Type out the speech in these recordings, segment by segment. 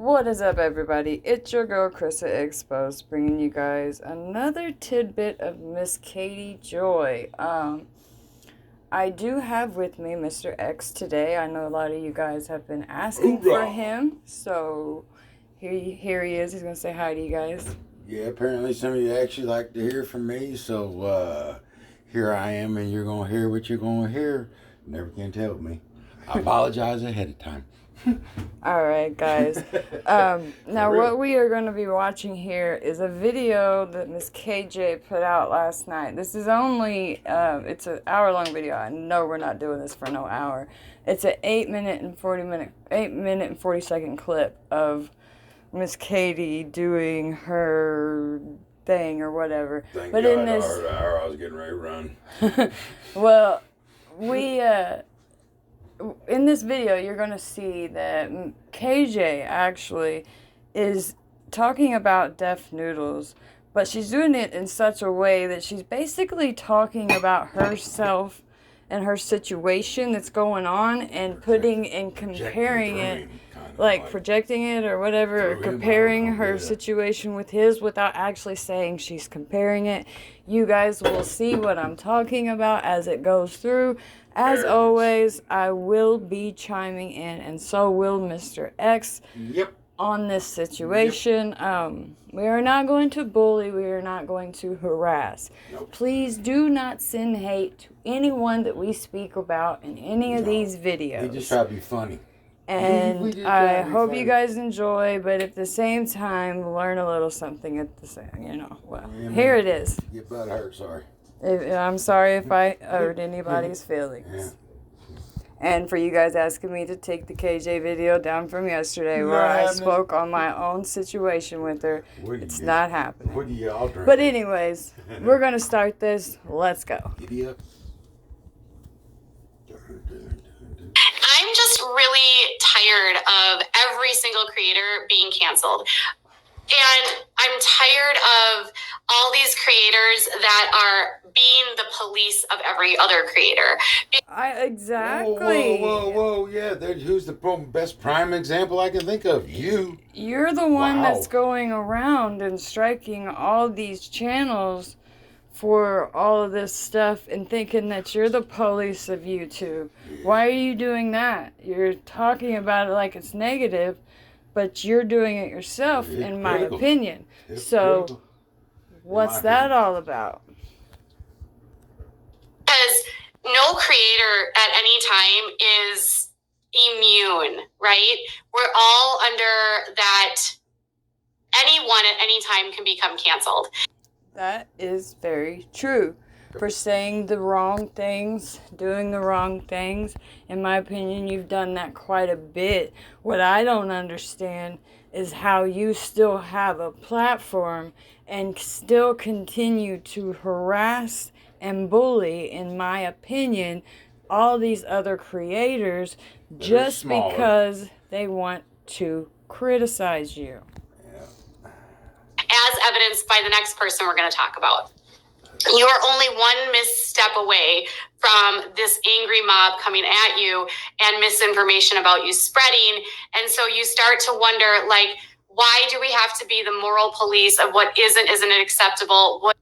What is up, everybody? It's your girl, Chris at XXPOSED, bringing you guys another tidbit of Miss Katie Joy. I do have with me Mr. X today. I know a lot of you guys have been asking for him, so here he is. He's going to say hi to you guys. Yeah, apparently some of you actually like to hear from me, so here I am, and you're going to hear what you're going to hear. Never can tell me. I apologize ahead of time. Alright, guys. Now what we are going to be watching here is a video that Miss KJ put out last night. This is only, it's an hour-long video. I know we're not doing this for no hour. It's an 8 minute and 40 second clip of Miss Katie doing her thing or whatever. Thank God, in this hour I was getting ready to run. Well, in this video, you're going to see that KJ actually is talking about deaf Noodles, but she's doing it in such a way that she's basically talking about herself and her situation that's going on and putting and comparing it, like projecting it or whatever, or comparing her situation with his without actually saying she's comparing it. You guys will see what I'm talking about as it goes through. As always, I will be chiming in, and so will Mr. X on this situation. We are not going to bully. We are not going to harass. Please do not send hate to anyone that we speak about in any of these videos. We just try to be funny. And I hope you guys enjoy, but at the same time, learn a little something at the same, here it is. Your butt hurt, sorry. I'm sorry if I hurt anybody's feelings. And for you guys asking me to take the KJ video down from yesterday where I spoke on my own situation with her, it's not happening. But anyways, we're going to start this. Let's go. I'm just really tired of every single creator being canceled. And I'm tired of all these creators that are being the police of every other creator. Exactly. Whoa. Yeah, who's the best prime example I can think of? You. You're the one that's going around and striking all these channels for all of this stuff and thinking that you're the police of YouTube. Why are you doing that? You're talking about it like it's negative, but you're doing it yourself, in my opinion. So, what's that all about? Because no creator at any time is immune, right? We're all under that. Anyone at any time can become canceled. That is very true. For saying the wrong things, doing the wrong things. In my opinion, you've done that quite a bit. What I don't understand is how you still have a platform and still continue to harass and bully, in my opinion, all these other creators just because they want to criticize you. As evidenced by the next person we're going to talk about. You are only one misstep away from this angry mob coming at you and misinformation about you spreading. And so you start to wonder, like, why do we have to be the moral police of what isn't acceptable?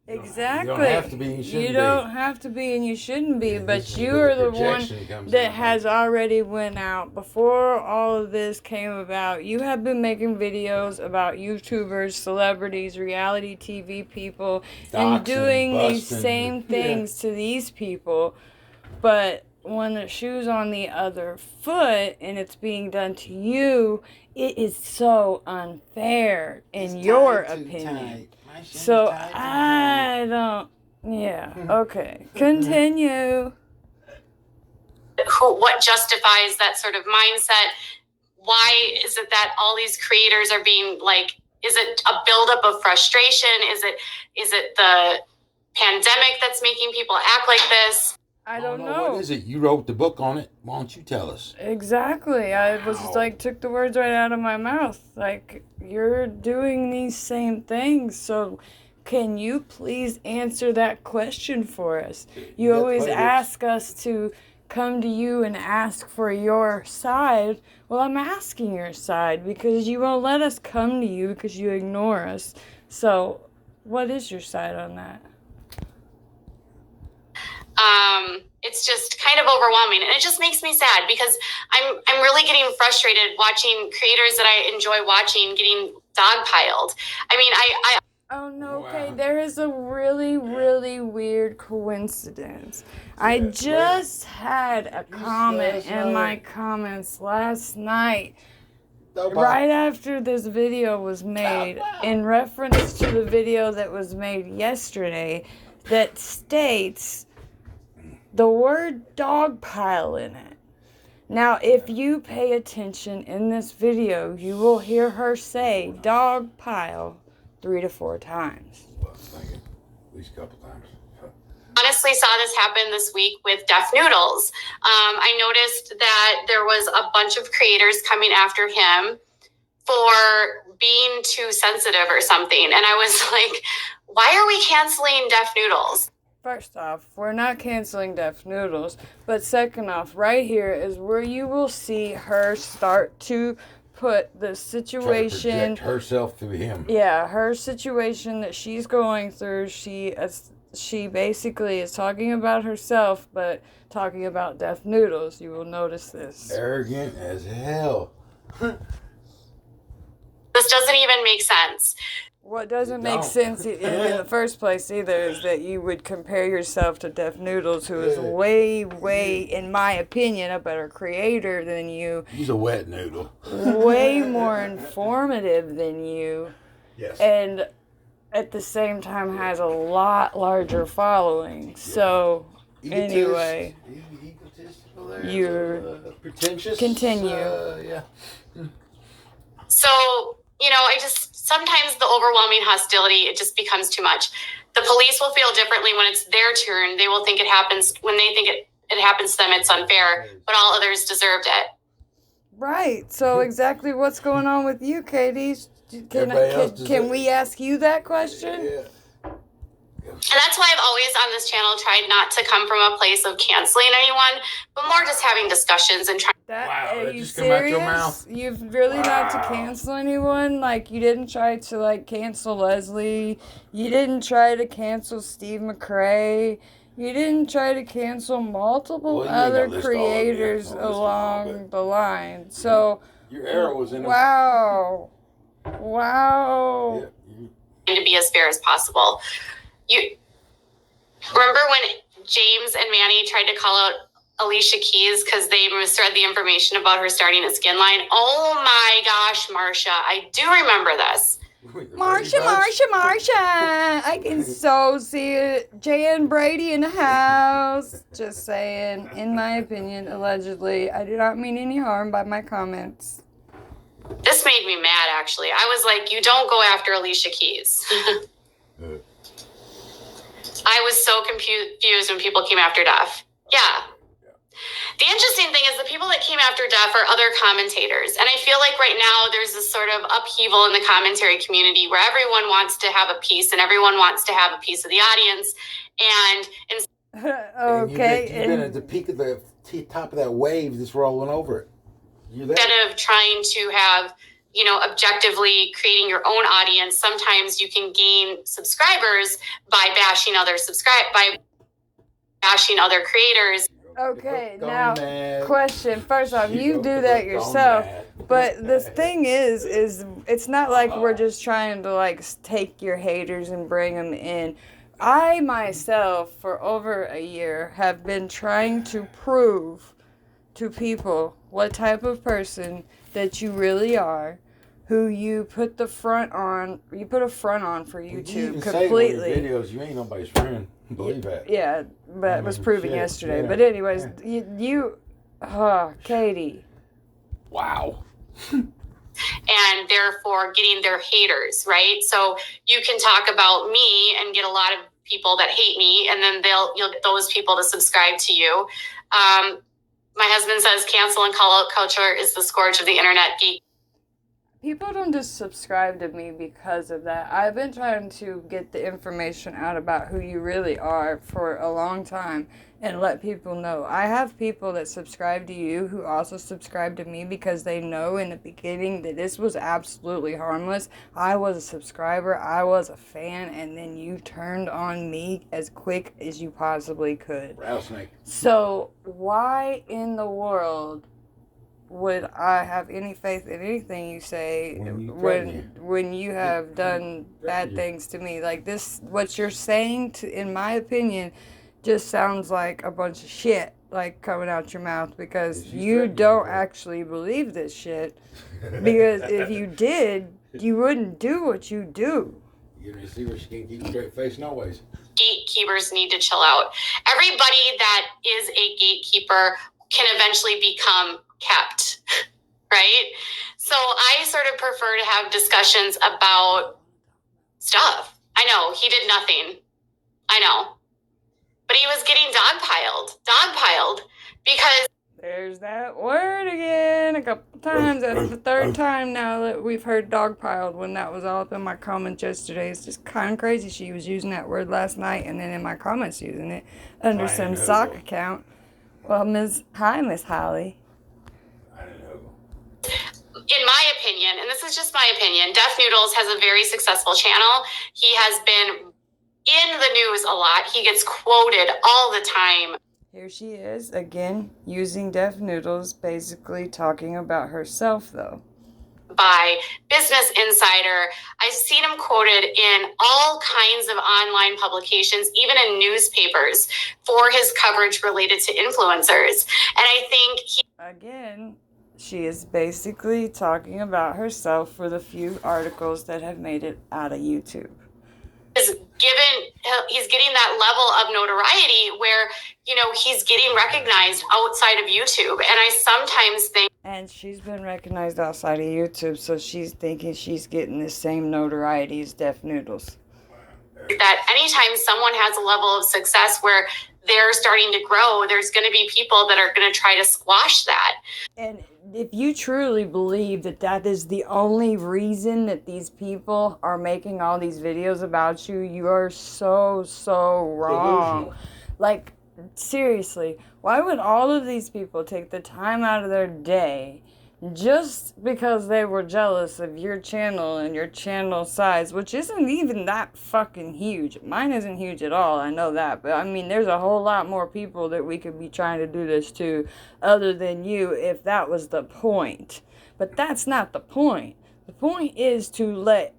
Exactly. You don't have to be, and you shouldn't be. You don't have to be, and you shouldn't be, but you are the one that has already went out. Before all of this came about, you have been making videos about YouTubers, celebrities, reality TV people, and doing these same things to these people. But when the shoe's on the other foot and it's being done to you, it is so unfair, in your opinion. So I don't, okay. Continue. What justifies that sort of mindset? Why is it that all these creators are being like, is it a buildup of frustration? Is it the pandemic that's making people act like this? I don't know. What is it? You wrote the book on it. Why don't you tell us? Exactly. I was like, took the words right out of my mouth. Like, you're doing these same things. So can you please answer that question for us? You always ask us to come to you and ask for your side. Well, I'm asking your side because you won't let us come to you because you ignore us. So, what is your side on that? It's just kind of overwhelming, and it just makes me sad because I'm really getting frustrated watching creators that I enjoy watching getting dogpiled. I mean, I Oh no, Wow. okay, there is a really, really weird coincidence. I just had a comment in my comments last night, right after this video was made, in reference to the video that was made yesterday, that states the word dogpile in it. Now, if you pay attention in this video, you will hear her say dogpile 3 to 4 times. Well, I was thinking at least a couple times. honestly saw this happen this week with Deaf Noodles. I noticed that there was a bunch of creators coming after him for being too sensitive or something. And I was like, why are we canceling Deaf Noodles? First off, we're not canceling Deaf Noodles, but second off, right here is where you will see her start to put the situation, try to project herself through him. Yeah, her situation that she's going through. She basically is talking about herself, but talking about Deaf Noodles. You will notice this. Arrogant as hell. This doesn't even make sense. What doesn't make sense in the first place either is that you would compare yourself to Deaf Noodles, who is way, in my opinion, a better creator than you. He's a wet noodle. Way more informative than you. Yes. And at the same time has a lot larger following. So, anyway. You're pretentious. Continue. Yeah. So, sometimes the overwhelming hostility, it just becomes too much. The police will feel differently when it's their turn. They will think it happens, when they think it happens to them, it's unfair, but all others deserved it. Right. So exactly what's going on with you, Katie? Can we ask you that question? Yeah. And that's why I've always on this channel tried not to come from a place of canceling anyone, but more just having discussions and trying. Are that you just come out your serious? mouth? You've really not to cancel anyone? Like, you didn't try to, cancel Leslie. You didn't try to cancel Steve McRae. You didn't try to cancel multiple other creators along the line. So, your arrow was in them. Wow. To be as fair as possible. You remember when James and Manny tried to call out Alicia Keys because they misread the information about her starting a skin line? Oh my gosh, Marsha, I do remember this. Marsha. I can so see it. Jan Brady in the house. Just saying, in my opinion, allegedly. I do not mean any harm by my comments. This made me mad, actually. I was like, you don't go after Alicia Keys. I was so confused when people came after Def. Yeah. The interesting thing is the people that came after Def are other commentators. And I feel like right now there's this sort of upheaval in the commentary community where everyone wants to have a piece and everyone wants to have a piece of the audience. Okay. You've been at the peak of the top of that wave that's rolling over it. Instead of trying to have, objectively creating your own audience, sometimes you can gain subscribers by bashing other creators. Okay, now, question. First off, you do that yourself, but the thing is it's not like we're just trying to, take your haters and bring them in. I, myself, for over a year, have been trying to prove to people what type of person that you really are, who you put a front on for YouTube completely. Say in your videos, you ain't nobody's friend. Believe that. Yeah, but it was proven yesterday. Yeah. But anyways, Katie. Wow. And therefore getting their haters, right? So you can talk about me and get a lot of people that hate me, and then you'll get those people to subscribe to you. My husband says cancel and call out culture is the scourge of the internet. people don't just subscribe to me because of that. I've been trying to get the information out about who you really are for a long time and let people know. I have people that subscribe to you who also subscribe to me because they know in the beginning that this was absolutely harmless. I was a subscriber, I was a fan, and then you turned on me as quick as you possibly could. Rattlesnake. So why in the world would I have any faith in anything you say when you have done bad things to me? Like this, what you're saying, in my opinion, just sounds like a bunch of shit, like coming out your mouth, because you don't actually believe this shit. Because if you did, you wouldn't do what you do. You're gonna see where she can keep a straight face no ways. Gatekeepers need to chill out. Everybody that is a gatekeeper can eventually become kept, right? So I sort of prefer to have discussions about stuff. I know, he did nothing. I know. But he was getting dogpiled, because... There's that word again a couple times. That's the third time now that we've heard dogpiled when that was all up in my comments yesterday. It's just kind of crazy she was using that word last night and then in my comments using it under some sock account. Well, Miss Holly. In my opinion, and this is just my opinion, Deaf Noodles has a very successful channel. He has been in the news a lot. He gets quoted all the time. Here she is, again, using Deaf Noodles, basically talking about herself, though. By Business Insider. I've seen him quoted in all kinds of online publications, even in newspapers, for his coverage related to influencers. And I think Again, she is basically talking about herself for the few articles that have made it out of YouTube. He's getting that level of notoriety where, you know, he's getting recognized outside of YouTube. And I sometimes think... And she's been recognized outside of YouTube, so she's thinking she's getting the same notoriety as Deaf Noodles. That anytime someone has a level of success where they're starting to grow, there's going to be people that are going to try to squash that. And if you truly believe that that is the only reason that these people are making all these videos about you, you are so wrong. Delusional. Like, seriously, why would all of these people take the time out of their day just because they were jealous of your channel and your channel size, which isn't even that fucking huge? Mine isn't huge at all, I know that, but I mean, there's a whole lot more people that we could be trying to do this to other than you if that was the point. But that's not the point. The point is to let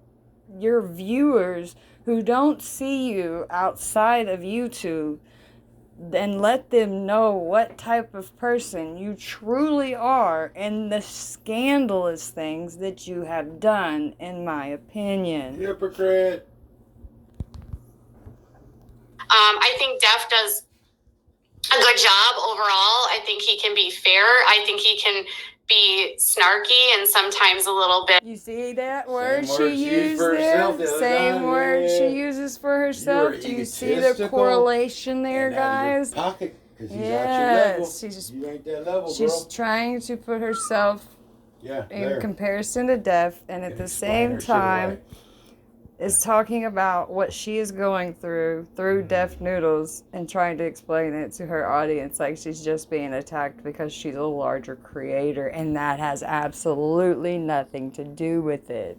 your viewers who don't see you outside of YouTube, then let them know what type of person you truly are and the scandalous things that you have done, in my opinion. Hypocrite. I think Def does a good job overall. I think he can be fair. I think he can be snarky and sometimes a little bit. You see that word Same she word used for herself there? the other Same time, word yeah. she uses for herself. You Do you are see the egotistical correlation there, and out of your guys? pocket, 'cause he's out your Yes, level. she's You ain't that level, she's girl. trying to put herself Yeah, in there. comparison to Def, and at And the explain same her shit time away. is talking about what she is going through Deaf Noodles and trying to explain it to her audience like she's just being attacked because she's a larger creator, and that has absolutely nothing to do with it.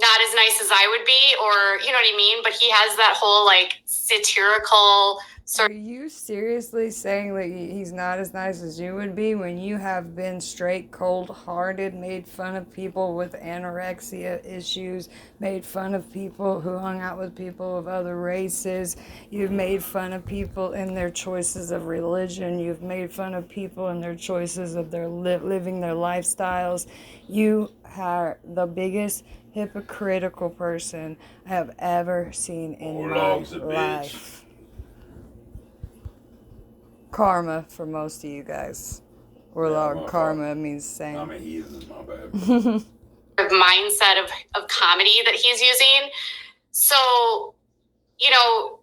Not as nice as I would be, or you know what I mean, but he has that whole like satirical sort Are you seriously saying that he's not as nice as you would be when you have been straight cold-hearted, made fun of people with anorexia issues, made fun of people who hung out with people of other races, you've made fun of people in their choices of religion, you've made fun of people in their choices of their living their lifestyles. You are the biggest hypocritical person I have ever seen in my life. Karma for most of you guys. Or karma means the same. I'm a heathen, my bad. mindset of comedy that he's using. So, you know,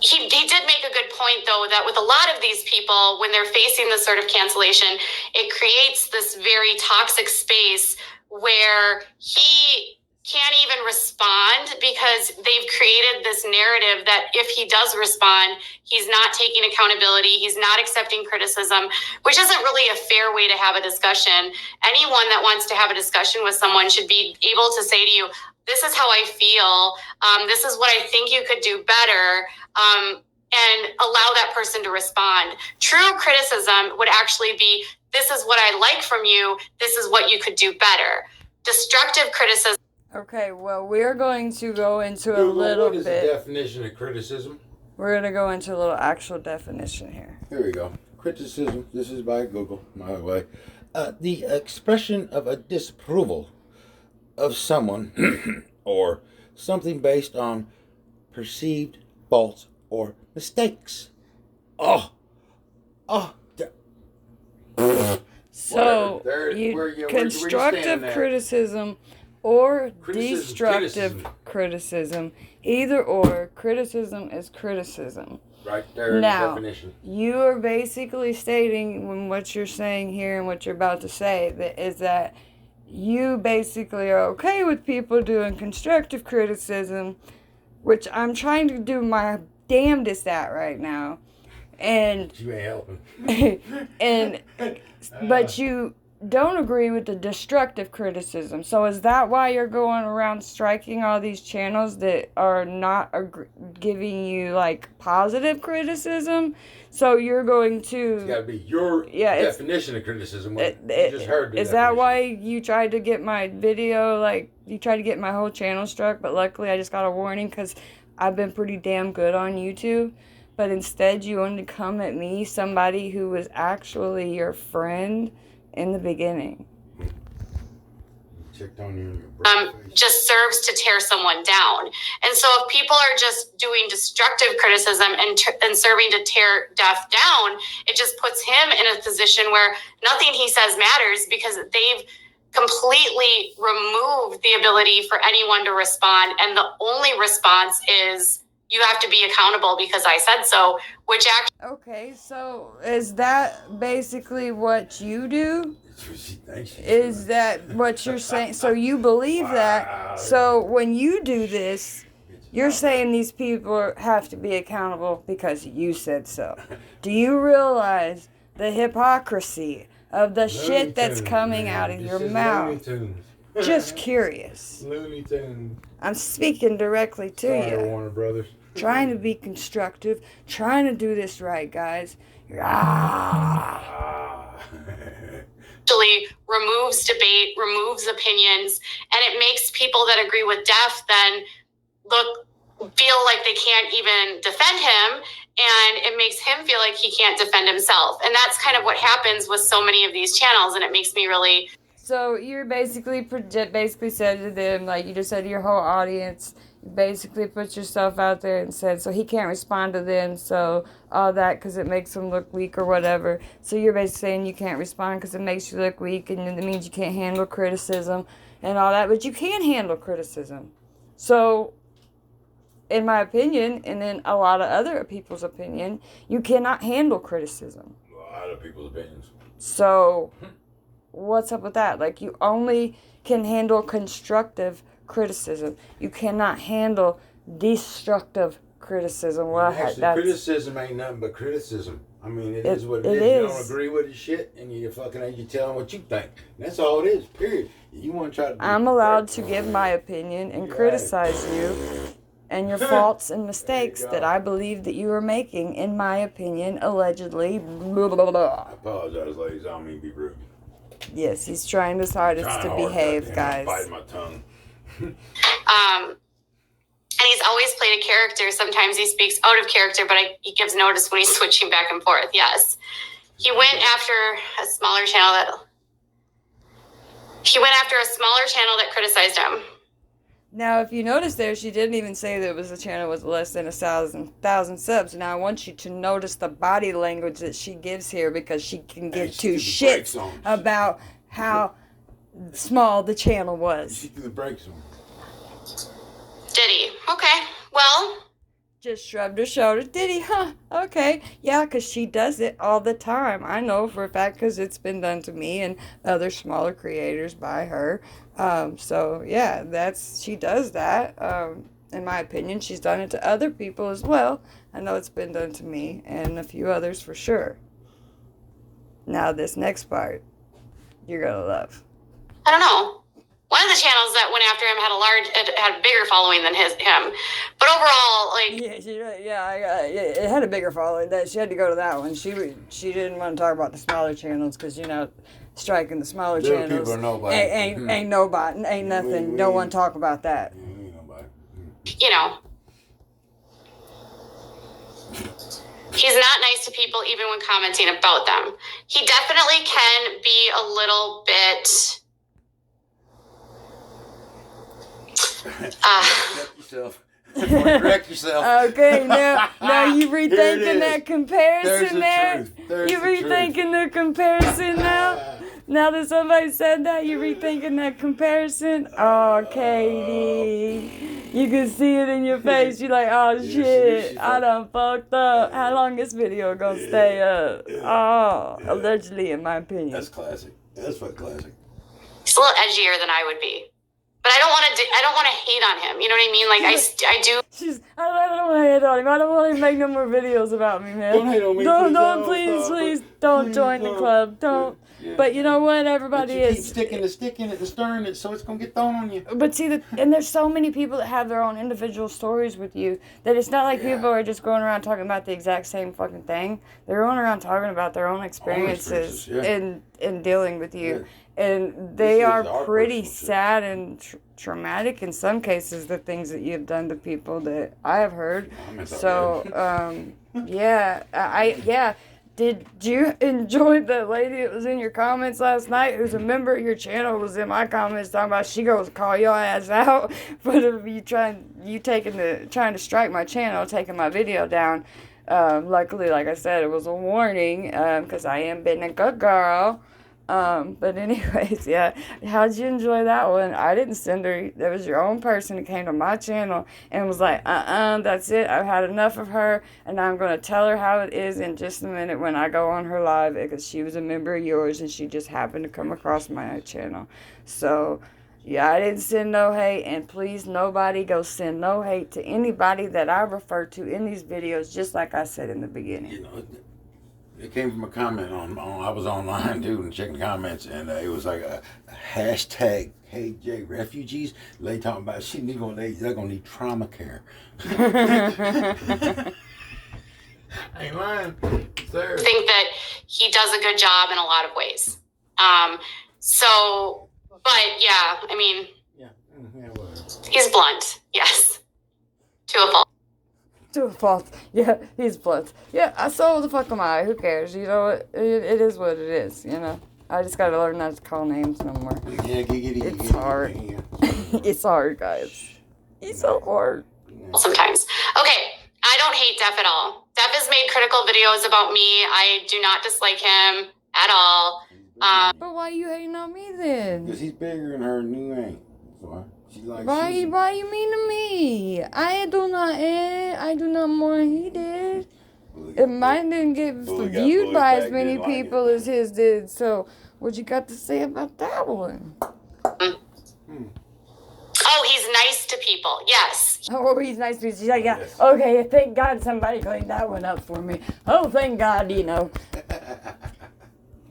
he did make a good point, though, that with a lot of these people, when they're facing this sort of cancellation, it creates this very toxic space where he can't even respond because they've created this narrative that if he does respond, he's not taking accountability, he's not accepting criticism, which isn't really a fair way to have a discussion. Anyone that wants to have a discussion with someone should be able to say to you, this is how I feel, this is what I think you could do better, and allow that person to respond. True criticism would actually be, this is what I like from you, this is what you could do better. Destructive criticism. Okay, well, we're going to go into a little what is bit. the definition of criticism? We're going to go into a little actual definition here. Here we go. Criticism, this is by Google, by the way. The expression of a disapproval of someone or something based on perceived faults or mistakes. So, Where constructive criticism or destructive criticism, either or, criticism is criticism. Right there in the definition. You are basically stating when what you're saying here and what you're about to say is that you basically are okay with people doing constructive criticism, which I'm trying to do my damnedest at right now. And you ain't helping. But you don't agree with the destructive criticism. So is that why you're going around striking all these channels that are not giving you like positive criticism? So you're going to... It's got to be your definition of criticism. You just heard the Is that why you tried to get my video, like, you tried to get my whole channel struck, but luckily I just got a warning because I've been pretty damn good on YouTube. But instead you wanted to come at me, somebody who was actually your friend in the beginning. Just serves to tear someone down. And so if people are just doing destructive criticism and serving to tear Def down, it just puts him in a position where nothing he says matters because they've completely removed the ability for anyone to respond. And the only response is, you have to be accountable because I said so, which actually... Okay, so is that basically what you do? Is that what you're saying? So you believe that. So when you do this, you're saying these people have to be accountable because you said so. Do you realize the hypocrisy of the shit that's coming out of your mouth? Just curious. Looney Tunes. I'm speaking directly to you. Warner Brothers. Trying to be constructive, trying to do this right, guys. Actually removes debate, removes opinions, and it makes people that agree with Def then feel like they can't even defend him, and it makes him feel like he can't defend himself. And that's kind of what happens with so many of these channels, and it makes me really... So you're basically said to them, like you just said to your whole audience, you basically put yourself out there and said, so he can't respond to them, so all that because it makes him look weak or whatever. So you're basically saying you can't respond because it makes you look weak and it means you can't handle criticism and all that, but you can handle criticism. So, in my opinion, and in a lot of other people's opinion, you cannot handle criticism. A lot of people's opinions. So... what's up with that? Like, you only can handle constructive criticism. You cannot handle destructive criticism. Well, criticism ain't nothing but criticism. I mean, it is what it is. You don't agree with his shit, and you tell him what you think. That's all it is, period. You want to try to... I'm allowed to give my opinion and criticize you and your faults and mistakes that I believe that you are making, in my opinion, allegedly. Blah, blah, blah. I apologize, ladies. I don't mean to be rude. Yes, he's trying his hardest to behave, guys. I'm biting my tongue. And he's always played a character. Sometimes he speaks out of character, but he gives notice when he's switching back and forth. Yes. He went after a smaller channel that criticized him. Now, if you notice there, she didn't even say that it was a channel with less than 1,000 subs. Now, I want you to notice the body language that she gives here because she can give two shits about how small the channel was. She threw the brakes on. Did he? Okay. Well, Just shrugged her shoulders. Did he? Huh? Okay. Yeah, because she does it all the time. I know for a fact because it's been done to me and other smaller creators by her. So yeah, she does that. In my opinion, she's done it to other people as well. I know it's been done to me and a few others for sure. Now this next part, you're gonna love. I don't know. One of the channels that went after him had a bigger following than him. But overall, It had a bigger following. That she had to go to that one. She didn't want to talk about the smaller channels because striking the smaller Little channels people are nobody. ain't nobody, ain't nothing. No one talk about that. Ain't nobody. He's not nice to people even when commenting about them. He definitely can be a little bit. Correct yourself. Okay, now you rethinking that comparison there? You rethinking the comparison now? Now that somebody said that, you rethinking that comparison? Oh, Katie. You can see it in your face. You're like, oh shit, I done fucked up. How long this video gonna stay up? Oh, allegedly, in my opinion. That's classic. That's fucking classic. He's a little edgier than I would be. But I don't want to hate on him. You know what I mean? Like, I do. I don't want to hate on him. I don't want to make no more videos about me, man. Don't hate on me. Please, don't join the club. Don't. Yeah. But you know what? Everybody keep sticking the stick in it and stirring it, so it's going to get thrown on you. But see, and there's so many people that have their own individual stories with you that it's not like people are just going around talking about the exact same fucking thing. They're going around talking about their own experiences in dealing with you. Yeah. And they are pretty sad and traumatic in some cases, the things that you've done to people that I have heard. So, Did you enjoy the lady that was in your comments last night who's a member of your channel was in my comments talking about she goes call your ass out for you trying to strike my channel, taking my video down. Luckily, like I said, it was a warning because I am being a good girl. But anyways, yeah. How'd you enjoy that one? I didn't send her. That was your own person who came to my channel and was like, that's it. I've had enough of her, and I'm going to tell her how it is in just a minute when I go on her live because she was a member of yours and she just happened to come across my channel. So, yeah, I didn't send no hate, and please, nobody go send no hate to anybody that I refer to in these videos, just like I said in the beginning. You know, it came from a comment on I was online too and checking comments, and it was like a hashtag KJ refugees. They talking about they're gonna need trauma care. I ain't lying, sir. I think that he does a good job in a lot of ways. But yeah, I mean, he's blunt, yes, to a fault. To a fault. Yeah, he's blunt. Yeah, so the fuck am I? Who cares? You know, it is what it is, you know. I just gotta learn not to call names no more. It's hard. It's hard, guys. It's so hard. Sometimes. Okay, I don't hate Def at all. Def has made critical videos about me. I do not dislike him at all. But why you hating on me then? Because he's bigger than her and you ain't. So why you mean to me? I do not more he did. And mine didn't get viewed by as many people as his did. So what you got to say about that one? Oh, he's nice to people. Yes. Oh, he's nice to people. Yeah. Yes. Okay, thank God somebody cleaned that one up for me. Oh, thank God, you know.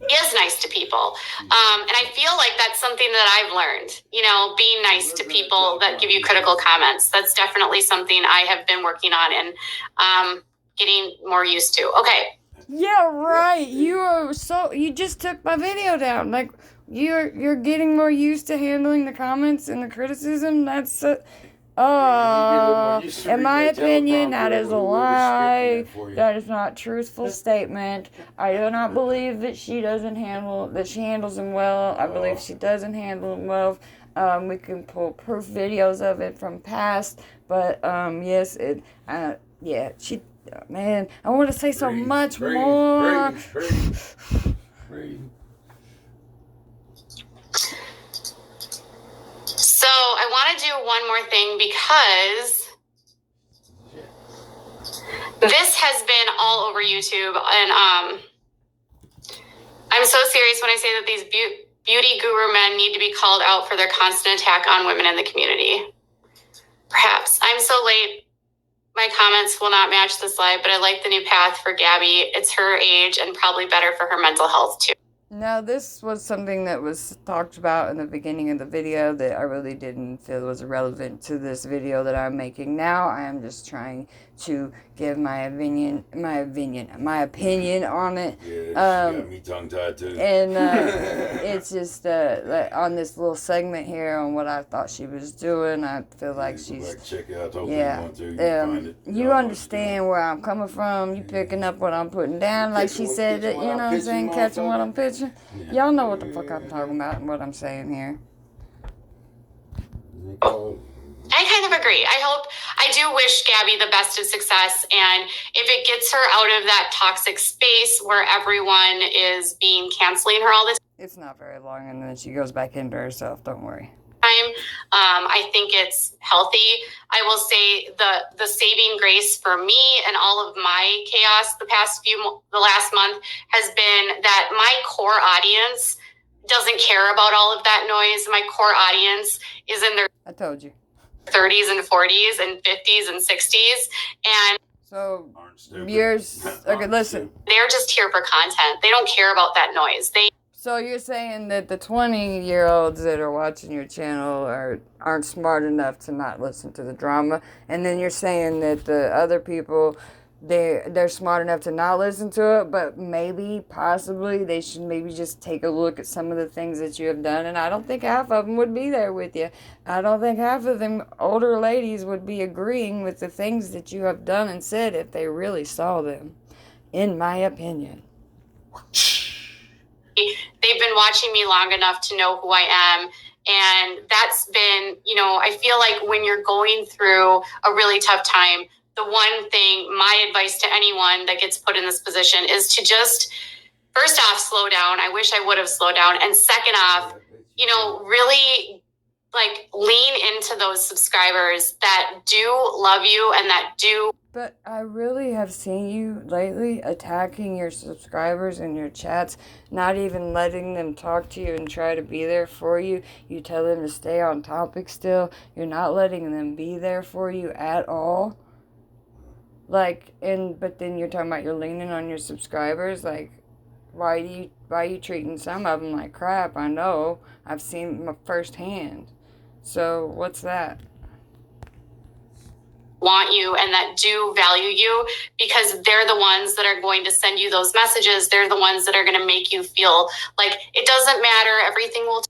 He is nice to people. And I feel like that's something that I've learned, you know, being nice to people that give you critical comments. That's definitely something I have been working on and getting more used to. Okay. Yeah, right. You just took my video down. Like, you're getting more used to handling the comments and the criticism. That's in my opinion, that is a lie. That is not a truthful statement. I do not believe that she handles them well. I believe she doesn't handle them well. We can pull proof videos of it from past, but yes, she. Man, I want to say so much more. So I want to do one more thing because This has been all over YouTube, and I'm so serious when I say that these beauty guru men need to be called out for their constant attack on women in the community. Perhaps. I'm so late. My comments will not match this live, but I like the new path for Gabby. It's her age and probably better for her mental health too. Now, this was something that was talked about in the beginning of the video that I really didn't feel was relevant to this video that I'm making now. I am just trying to give my opinion on it. Yeah, she got me tongue-tied too. And it's just on this little segment here on what I thought she was doing. I feel like she's check it out. Hopefully yeah. You want to. You find it. You understand where I'm coming from. You picking up what I'm putting down, like she said. You know what I'm saying? Catching what I'm pitching. Y'all know what the fuck I'm talking about and what I'm saying here. I kind of agree. I do wish Gabby the best of success. And if it gets her out of that toxic space where everyone is canceling her all the it's not very long, and then she goes back into herself. Don't worry. time, I think it's healthy. I will say the saving grace for me and all of my chaos the last month has been that my core audience doesn't care about all of that noise. My core audience is in their I told you. 30s and 40s and 50s and 60s, and so yours. Okay, listen. They're just here for content. They don't care about that noise. So you're saying that the 20-year-olds that are watching your channel aren't smart enough to not listen to the drama, and then you're saying that the other people, they're smart enough to not listen to it, but possibly they should maybe just take a look at some of the things that you have done. And I don't think half of them would be there with you. I don't think half of them older ladies would be agreeing with the things that you have done and said if they really saw them, in my opinion. They've been watching me long enough to know who I am. And that's been, I feel like when you're going through a really tough time, the one thing, my advice to anyone that gets put in this position is to just, first off, slow down. I wish I would have slowed down. And second off, really lean into those subscribers that do love you and that do. But I really have seen you lately attacking your subscribers in your chats, not even letting them talk to you and try to be there for you. You tell them to stay on topic still. You're not letting them be there for you at all. But then you're talking about you're leaning on your subscribers. Why are you treating some of them like crap? I know. I've seen them firsthand. So what's that? Want you and that do value you, because they're the ones that are going to send you those messages. They're the ones that are going to make you feel like it doesn't matter. Everything will.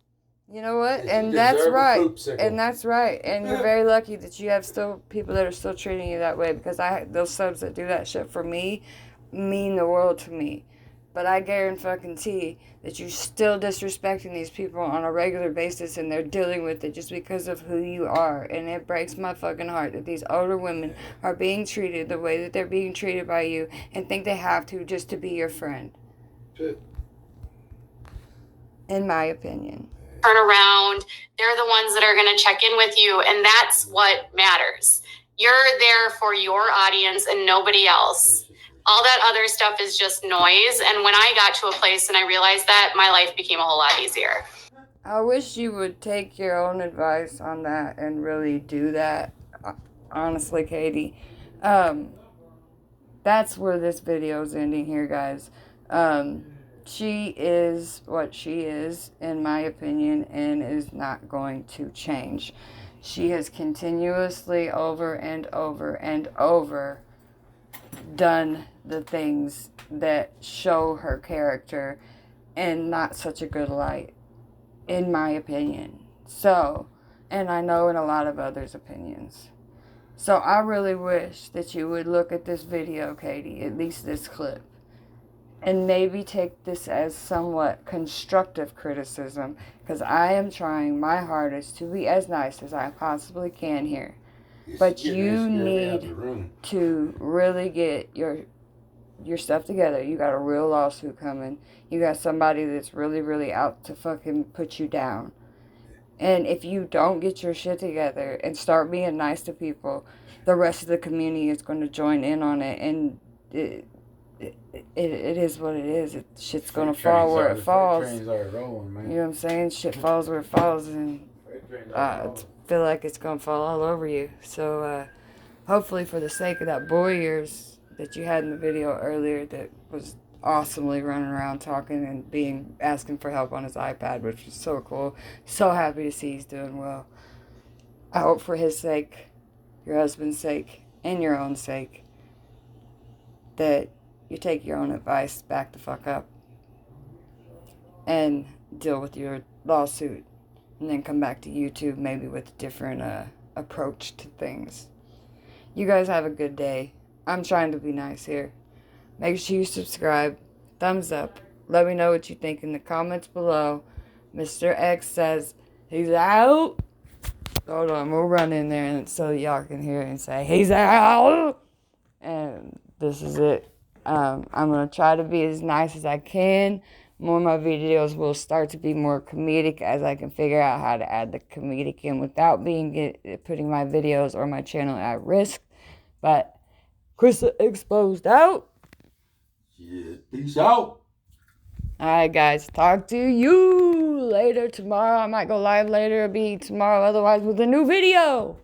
You know what? And that's right. And that's right. And you're very lucky that you have still people that are still treating you that way, because those subs that do that shit for me mean the world to me. But I guarantee that you're still disrespecting these people on a regular basis, and they're dealing with it just because of who you are. And it breaks my fucking heart that these older women are being treated the way that they're being treated by you and think they have to just to be your friend. Shit. In my opinion. Turn around. They're the ones that are going to check in with you, and that's what matters. You're there for your audience and nobody else. All that other stuff is just noise. And when I got to a place and I realized that, my life became a whole lot easier. I wish you would take your own advice on that and really do that. Honestly, Katie. That's where this video is ending here, guys. She is what she is, in my opinion, and is not going to change. She has continuously over and over and over done the things that show her character in not such a good light, in my opinion. So, and I know in a lot of others' opinions. So I really wish that you would look at this video, Katie, at least this clip, and maybe take this as somewhat constructive criticism, because I am trying my hardest to be as nice as I possibly can here. But you need to really get your stuff together. You got a real lawsuit coming. You got somebody that's really, really out to fucking put you down. And if you don't get your shit together and start being nice to people, the rest of the community is going to join in on it, and it is what it is. Shit's going to fall where it falls. Trains are rolling, man. You know what I'm saying? Shit falls where it falls, and I feel like it's going to fall all over you. So hopefully for the sake of that boy yours that you had in the video earlier that was awesomely running around talking and asking for help on his iPad, which was so cool. So happy to see he's doing well. I hope for his sake, your husband's sake, and your own sake, that you take your own advice, back the fuck up, and deal with your lawsuit, and then come back to YouTube maybe with a different approach to things. You guys have a good day. I'm trying to be nice here. Make sure you subscribe, thumbs up, let me know what you think in the comments below. Mr. X says he's out. Hold on, we'll run in there and so y'all can hear it and say he's out. And this is it. I'm going to try to be as nice as I can. More of my videos will start to be more comedic as I can figure out how to add the comedic in without putting my videos or my channel at risk. But Chris Exposed out. Yeah, peace out. Alright guys, talk to you later tomorrow. I might go live later. It'll be tomorrow otherwise with a new video.